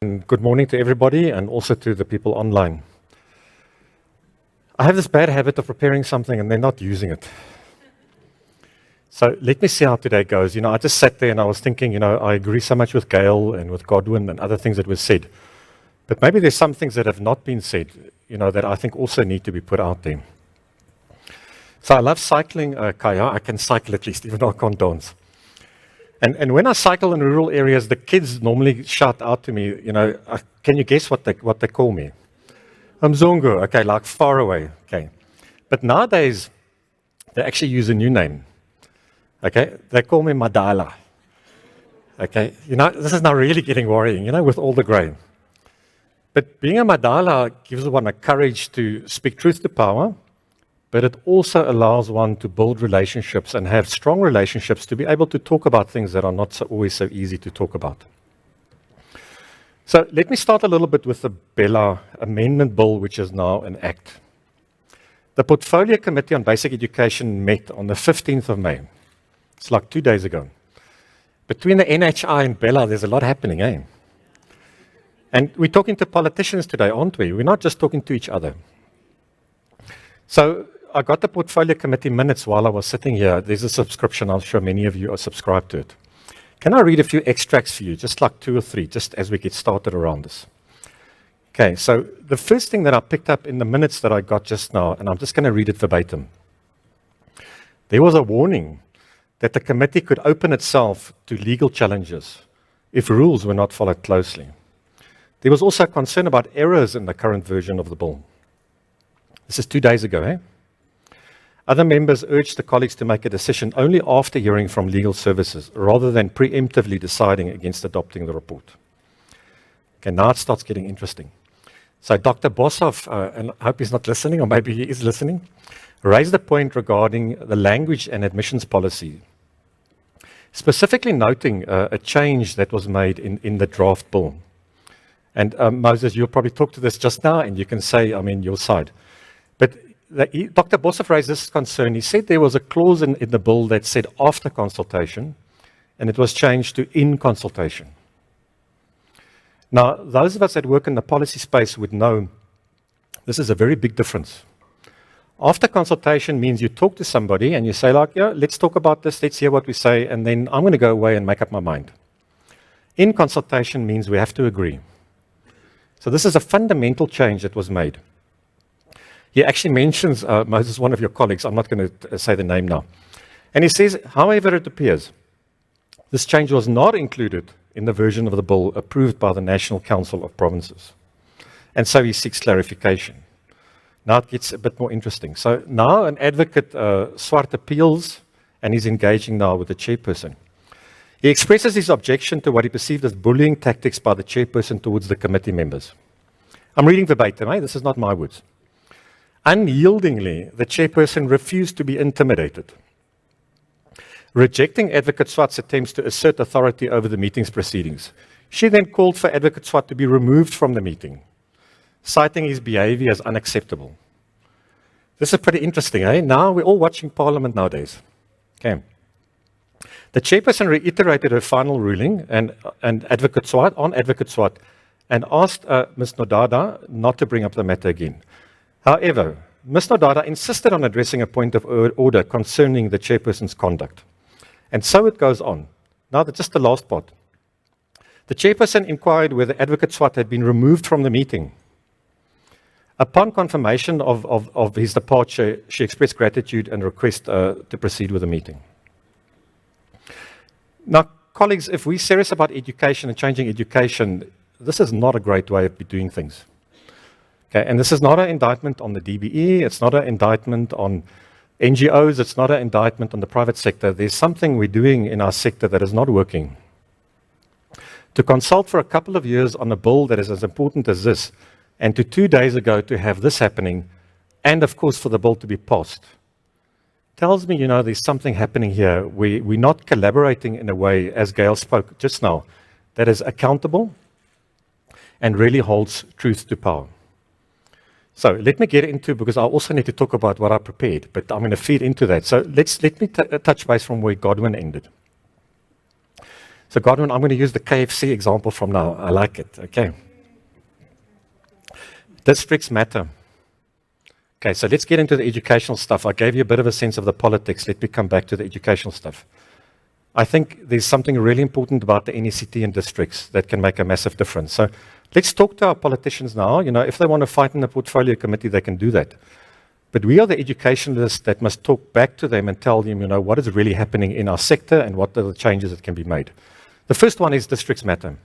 And good morning to everybody and also to the people online. I have this bad habit of preparing something and then not using it. So let me see how today goes. I just sat there and I was thinking, I agree so much with Gail and with Godwin and other things that were said. But maybe there's some things that have not been said, that I think also need to be put out there. So I love cycling, Kaya. I can cycle at least, even though I can't dance. And when I cycle in rural areas, the kids normally shout out to me, can you guess what they call me? Mzungu, okay, like far away, okay. But nowadays, they actually use a new name, okay. They call me Madala, okay. This is now really getting worrying, with all the grey. But being a Madala gives one a courage to speak truth to power, but it also allows one to build relationships and have strong relationships to be able to talk about things that are not always so easy to talk about. So let me start a little bit with the Bella Amendment Bill, which is now an act. The Portfolio Committee on Basic Education met on the 15th of May. It's like 2 days ago. Between the NHI and Bella, there's a lot happening, eh? And we're talking to politicians today, aren't we? We're not just talking to each other. So I got the Portfolio Committee minutes while I was sitting here. There's a subscription. I'm sure many of you are subscribed to it. Can I read a few extracts for you, just like 2 or 3, just as we get started around this? Okay, so the first thing that I picked up in the minutes that I got just now, and I'm just going to read it verbatim. There was a warning that the committee could open itself to legal challenges if rules were not followed closely. There was also concern about errors in the current version of the bill. This is 2 days ago, eh? Other members urged the colleagues to make a decision only after hearing from legal services, rather than preemptively deciding against adopting the report. Okay, now it starts getting interesting. So Dr. Boshoff, and I hope he's not listening, or maybe he is listening, raised the point regarding the language and admissions policy, specifically noting a change that was made in the draft bill. And Moses, you'll probably talk to this just now, and you can say, your side. But Dr. Boshoff raised this concern. He said there was a clause in the bill that said after consultation, and it was changed to in consultation. Now, those of us that work in the policy space would know this is a very big difference. After consultation means you talk to somebody and you say, let's talk about this, let's hear what we say, and then I'm going to go away and make up my mind. In consultation means we have to agree. So this is a fundamental change that was made. He actually mentions, Moses, one of your colleagues, I'm not going to say the name now. And he says, however it appears, this change was not included in the version of the bill approved by the National Council of Provinces. And so he seeks clarification. Now it gets a bit more interesting. So now an advocate, Swart, appeals, and he's engaging now with the chairperson. He expresses his objection to what he perceived as bullying tactics by the chairperson towards the committee members. I'm reading verbatim, this is not my words. Unyieldingly, the chairperson refused to be intimidated. Rejecting Advocate Swart's attempts to assert authority over the meeting's proceedings, she then called for Advocate Swart to be removed from the meeting, citing his behavior as unacceptable. This is pretty interesting, eh? Now we're all watching Parliament nowadays. Okay. The chairperson reiterated her final ruling and Advocate Swart and asked Ms. Nodada not to bring up the matter again. However, Ms. Nodada insisted on addressing a point of order concerning the chairperson's conduct. And so it goes on. Now, just the last part. The chairperson inquired whether Advocate Swart had been removed from the meeting. Upon confirmation of his departure, she expressed gratitude and request to proceed with the meeting. Now, colleagues, if we're serious about education and changing education, this is not a great way of doing things. Okay, and this is not an indictment on the DBE, it's not an indictment on NGOs, it's not an indictment on the private sector. There's something we're doing in our sector that is not working. To consult for a couple of years on a bill that is as important as this, and to 2 days ago to have this happening, and of course for the bill to be passed, tells me, there's something happening here. We're not collaborating in a way, as Gail spoke just now, that is accountable and really holds truth to power. So let me get into, because I also need to talk about what I prepared, but I'm going to feed into that. So let me touch base from where Godwin ended. So Godwin, I'm going to use the KFC example from now. I like it. Okay. Districts matter. Okay, so let's get into the educational stuff. I gave you a bit of a sense of the politics. Let me come back to the educational stuff. I think there's something really important about the NECT and districts that can make a massive difference. So let's talk to our politicians now. If they want to fight in the portfolio committee, they can do that. But we are the educationalists that must talk back to them and tell them, what is really happening in our sector and what are the changes that can be made. The first one is districts matter.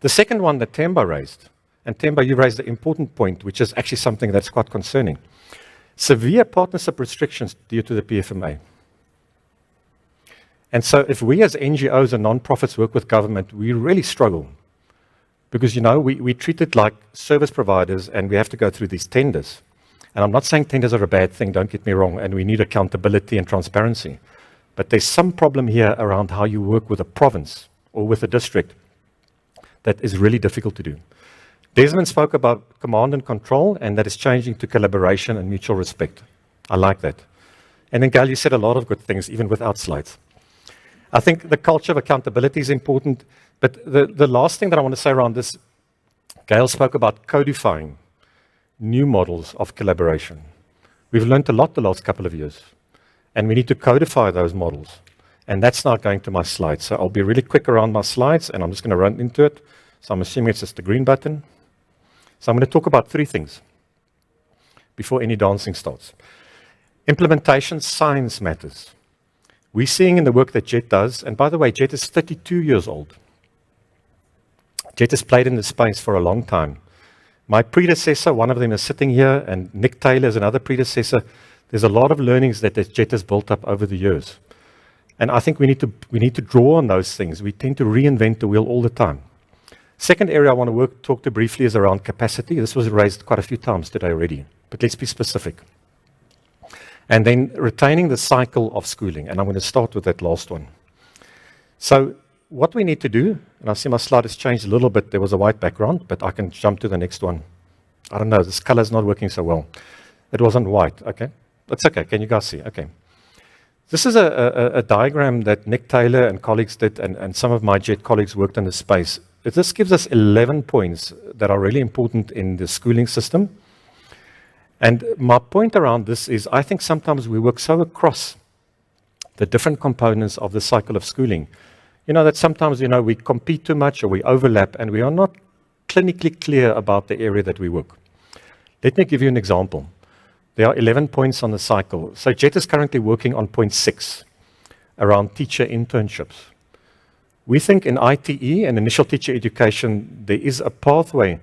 The second one that Themba raised, and Themba, you raised the important point, which is actually something that's quite concerning. Severe partnership restrictions due to the PFMA. And so if we as NGOs and non-profits work with government, we really struggle. Because, we treat it like service providers and we have to go through these tenders. And I'm not saying tenders are a bad thing, don't get me wrong, and we need accountability and transparency. But there's some problem here around how you work with a province or with a district that is really difficult to do. Desmond spoke about command and control, and that is changing to collaboration and mutual respect. I like that. And then, Gail, you said a lot of good things, even without slides. I think the culture of accountability is important, but the last thing that I want to say around this, Gail spoke about codifying new models of collaboration. We've learned a lot the last couple of years, and we need to codify those models. And that's now going to my slides. So I'll be really quick around my slides, and I'm just going to run into it. So I'm assuming it's just the green button. So I'm going to talk about three things before any dancing starts. Implementation science matters. We're seeing in the work that Jet does, and by the way, Jet is 32 years old. Jet has played in this space for a long time. My predecessor, one of them is sitting here, and Nick Taylor is another predecessor. There's a lot of learnings that Jet has built up over the years. And I think we need to draw on those things. We tend to reinvent the wheel all the time. Second area I want to talk to briefly is around capacity. This was raised quite a few times today already, but let's be specific. And then retaining the cycle of schooling, and I'm going to start with that last one. So what we need to do, and I see my slide has changed a little bit. There was a white background, but I can jump to the next one. I don't know, this color is not working so well. It wasn't white, okay? That's okay, can you guys see? Okay. This is a diagram that Nick Taylor and colleagues did, and some of my JET colleagues worked in this space. This gives us 11 points that are really important in the schooling system. And my point around this is I think sometimes we work so across the different components of the cycle of schooling, that sometimes, we compete too much or we overlap and we are not clinically clear about the area that we work. Let me give you an example. There are 11 points on the cycle. So JET is currently working on point 6 around teacher internships. We think in ITE and initial teacher education, there is a pathway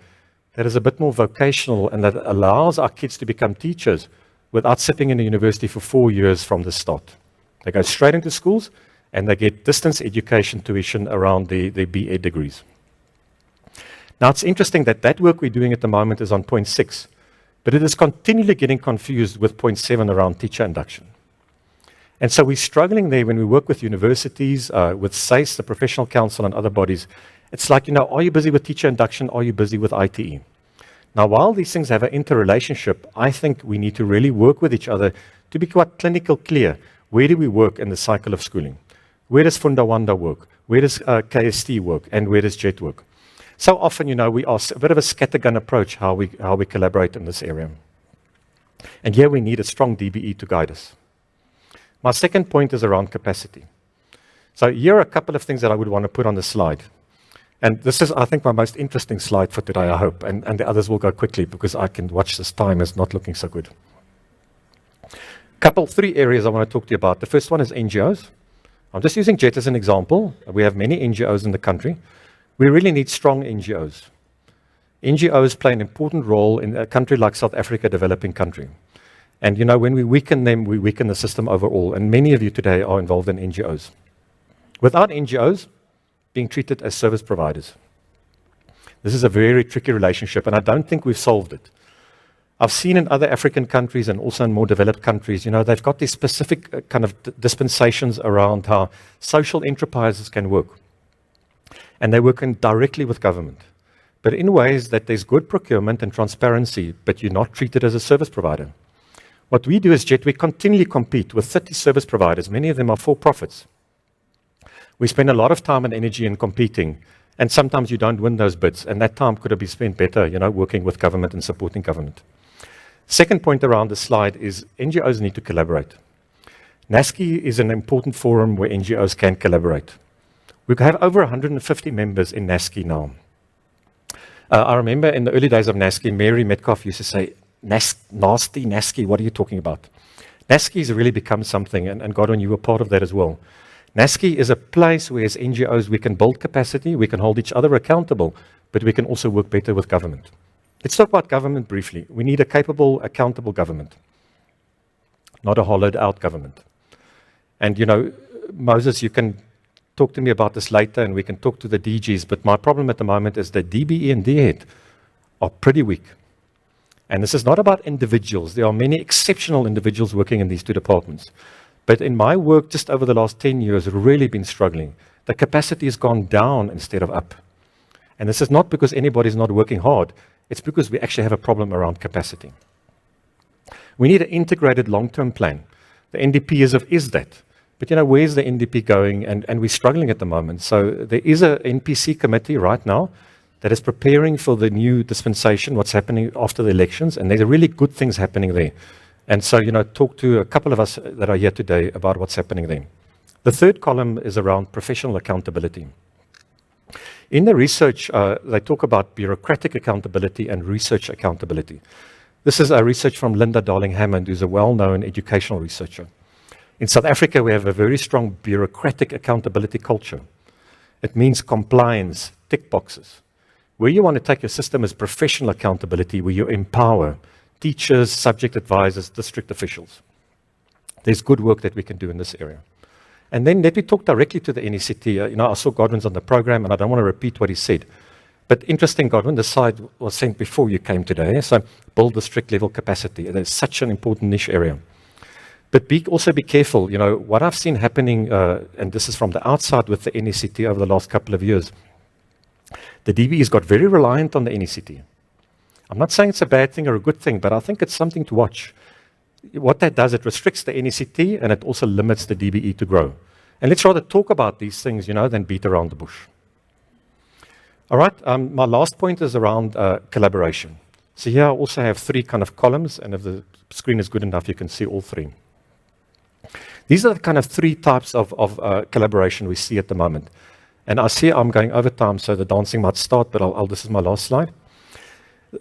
that is a bit more vocational and that allows our kids to become teachers without sitting in a university for 4 years from the start. They go straight into schools and they get distance education tuition around the BA degrees. Now it's interesting that work we're doing at the moment is on point 6, but it is continually getting confused with point 7 around teacher induction. And so we're struggling there when we work with universities, with SACE, the Professional Council, and other bodies. It's like, are you busy with teacher induction? Are you busy with ITE? Now, while these things have an interrelationship, I think we need to really work with each other to be quite clinical clear. Where do we work in the cycle of schooling? Where does Fundawanda work? Where does KST work? And where does JET work? So often, we are a bit of a scattergun approach how we collaborate in this area. And here we need a strong DBE to guide us. My second point is around capacity. So here are a couple of things that I would want to put on the slide. And this is, I think, my most interesting slide for today, I hope. And the others will go quickly because I can watch this time as not looking so good. Three areas I want to talk to you about. The first one is NGOs. I'm just using JET as an example. We have many NGOs in the country. We really need strong NGOs. NGOs play an important role in a country like South Africa, a developing country. And when we weaken them, we weaken the system overall. And many of you today are involved in NGOs. Without NGOs, being treated as service providers. This is a very tricky relationship, and I don't think we've solved it. I've seen in other African countries and also in more developed countries, they've got these specific kind of dispensations around how social enterprises can work. And they work directly with government, but in ways that there's good procurement and transparency, but you're not treated as a service provider. What we do as JET, we continually compete with 30 service providers. Many of them are for-profits. We spend a lot of time and energy in competing, and sometimes you don't win those bids, and that time could have been spent better, working with government and supporting government. Second point around the slide is NGOs need to collaborate. NASCI is an important forum where NGOs can collaborate. We have over 150 members in NASCI now. I remember in the early days of NASCI, Mary Metcalf used to say, nasty NASCI, what are you talking about? NASCI has really become something, and Godwin, you were part of that as well. NASCI is a place where as NGOs we can build capacity, we can hold each other accountable, but we can also work better with government. Let's talk about government briefly. We need a capable, accountable government, not a hollowed out government. And Moses, you can talk to me about this later and we can talk to the DGs, but my problem at the moment is that DBE and DHEAD are pretty weak. And this is not about individuals. There are many exceptional individuals working in these two departments. But in my work just over the last 10 years, really been struggling. The capacity has gone down instead of up. And this is not because anybody's not working hard. It's because we actually have a problem around capacity. We need an integrated long-term plan. The NDP is that. But where's the NDP going? And we're struggling at the moment. So there is an NPC committee right now that is preparing for the new dispensation, what's happening after the elections, and there's really good things happening there. And so, talk to a couple of us that are here today about what's happening there. The third column is around professional accountability. In the research, they talk about bureaucratic accountability and research accountability. This is a research from Linda Darling-Hammond, who's a well-known educational researcher. In South Africa, we have a very strong bureaucratic accountability culture. It means compliance, tick boxes. Where you want to take your system is professional accountability, where you empower teachers, subject advisors, district officials. There's good work that we can do in this area. And then let me talk directly to the NECT. I saw Godwin's on the program, and I don't want to repeat what he said. But interesting, Godwin, the slide was sent before you came today. So build district level capacity. It is such an important niche area. But also be careful. What I've seen happening, and this is from the outside with the NECT over the last couple of years, the DBE's got very reliant on the NECT. I'm not saying it's a bad thing or a good thing, but I think it's something to watch. What that does, it restricts the NECT and it also limits the DBE to grow. And let's rather talk about these things, than beat around the bush. All right, my last point is around collaboration. So here I also have three kind of columns, and if the screen is good enough, you can see all three. These are the kind of three types of collaboration we see at the moment. And I see I'm going over time, so the dancing might start, but this is my last slide.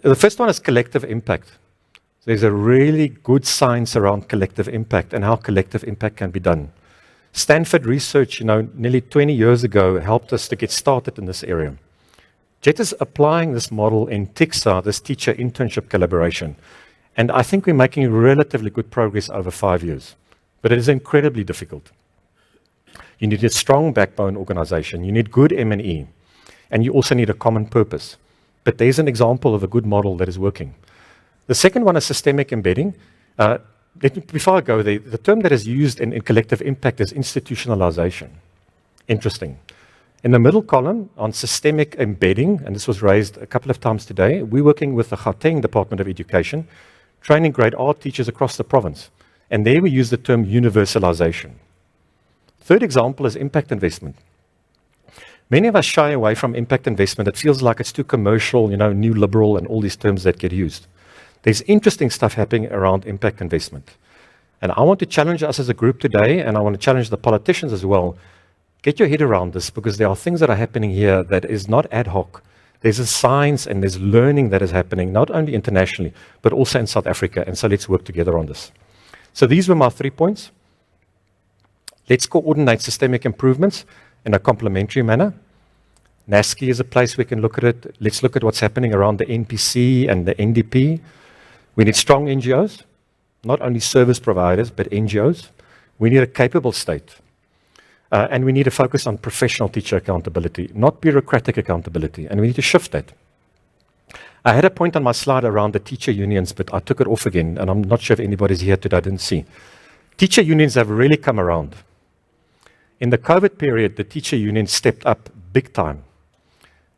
The first one is collective impact. There's a really good science around collective impact and how collective impact can be done. Stanford research, nearly 20 years ago helped us to get started in this area. Jet is applying this model in TICSA, this teacher internship collaboration. And I think we're making relatively good progress over 5 years. But it is incredibly difficult. You need a strong backbone organization. You need good M&E. And you also need a common purpose. But there's an example of a good model that is working. The second one is systemic embedding. Before I go there, the term that is used in collective impact is institutionalization. Interesting. In the middle column on systemic embedding, and this was raised a couple of times today, we're working with the Gauteng Department of Education, training grade R teachers across the province. And there we use the term universalization. Third example is impact investment. Many of us shy away from impact investment. It feels like it's too commercial, new liberal and all these terms that get used. There's interesting stuff happening around impact investment. And I want to challenge us as a group today, and I want to challenge the politicians as well. Get your head around this, because there are things that are happening here that is not ad hoc. There's a science and there's learning that is happening, not only internationally, but also in South Africa. And so let's work together on this. So these were my 3 points. Let's coordinate systemic improvements in a complementary manner. NASCI is a place we can look at it. Let's look at what's happening around the NPC and the NDP. We need strong NGOs, not only service providers, but NGOs. We need a capable state. And we need to focus on professional teacher accountability, not bureaucratic accountability. And we need to shift that. I had a point on my slide around the teacher unions, but I took it off again, and I'm not sure if anybody's here today, I didn't see. Teacher unions have really come around. In the COVID period, the teacher unions stepped up big time.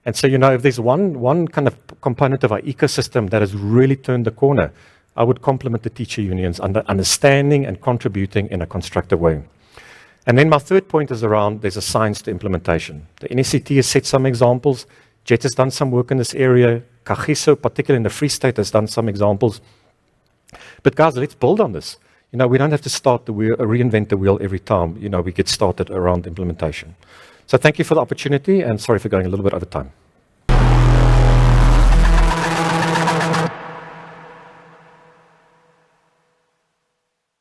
And so, if there's one kind of component of our ecosystem that has really turned the corner, I would compliment the teacher unions under understanding and contributing in a constructive way. And then my third point is around there's a science to implementation. The NECT has set some examples. Jet has done some work in this area. Kagiso, particularly in the Free State, has done some examples. But guys, let's build on this. We don't have to start the wheel, reinvent the wheel every time, we get started around implementation. So thank you for the opportunity, and sorry for going a little bit over time.